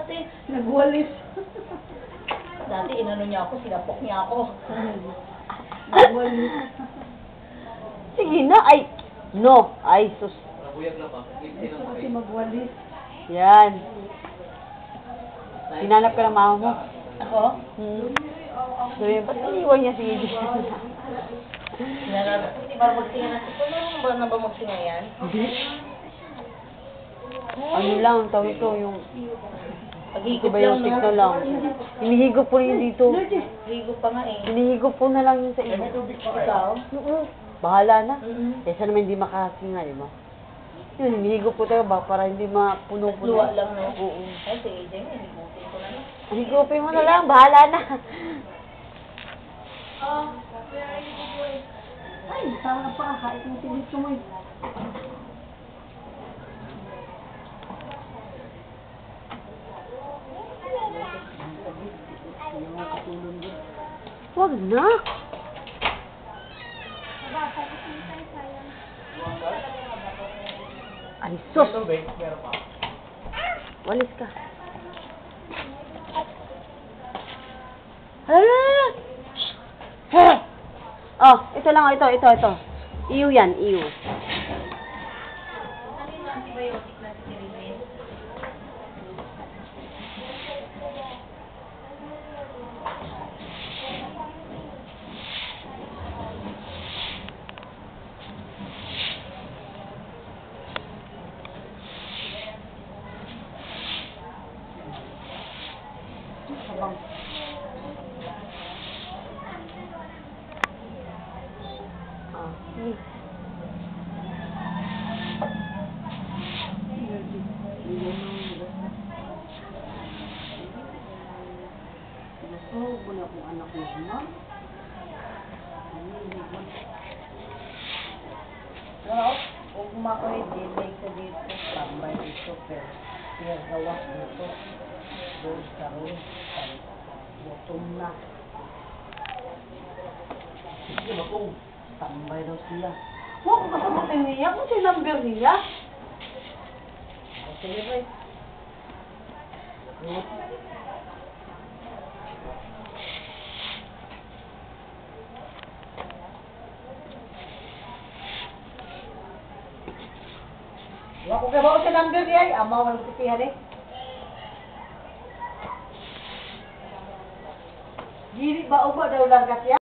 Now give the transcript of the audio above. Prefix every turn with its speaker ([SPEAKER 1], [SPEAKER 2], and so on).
[SPEAKER 1] dati.
[SPEAKER 2] Nagwalis.
[SPEAKER 1] Dati inano niya ako, sinapok niya ako.
[SPEAKER 2] Nagwalis.
[SPEAKER 3] Sige na, ay. No, ay, sus.
[SPEAKER 2] Gusto kasi magwalis.
[SPEAKER 3] Yan. Hinanap ka ng mama mo.
[SPEAKER 1] Ako?
[SPEAKER 3] Sabi niya, ba't iniwan niya si Edith?
[SPEAKER 1] Hindi ba magsinga na? Ano ba na ba magsinga yan?
[SPEAKER 3] Hindi. Ano lang, tawag ito, yung
[SPEAKER 1] Paghigop lang,
[SPEAKER 3] antibiotic
[SPEAKER 1] no?
[SPEAKER 3] na lang. Hinihigop po rin dito.
[SPEAKER 1] Higop pa nga eh.
[SPEAKER 3] Hinihigop po na lang yun sa iyo.
[SPEAKER 1] Ikaw?
[SPEAKER 3] Bahala na.
[SPEAKER 1] Mm-mm.
[SPEAKER 3] Kaysa naman hindi makasinga, di ba? Yun, hinihigop po tayo ba para hindi mapuno-puno.
[SPEAKER 1] Luwa lang, no?
[SPEAKER 3] Oo.
[SPEAKER 1] Ay, si AJ nga, higutin ko na.
[SPEAKER 3] Higupin mo na lang, bahala na.
[SPEAKER 2] Ay, tama pa. Kahit mo tinito mo eh.
[SPEAKER 3] Wag na. Ay, sus. Walis ka. Hala! Oh, ito lang, ito. Iyo yan, iyo.
[SPEAKER 2] Oh, wala akong anak mo, ma.
[SPEAKER 1] Well, kung kumakoy, delay sa dito, tambay dito, pero gawa dito. Doon sa room, bottom na. Sige, matong. Tambay daw sila.
[SPEAKER 2] Huwag ko kasagutin niya. Kung siya number niya.
[SPEAKER 1] Sige, boy.
[SPEAKER 2] Huwag ko kabaw siya number niya. Ama, walang titihan eh. Gili ba o ba daw lang siya?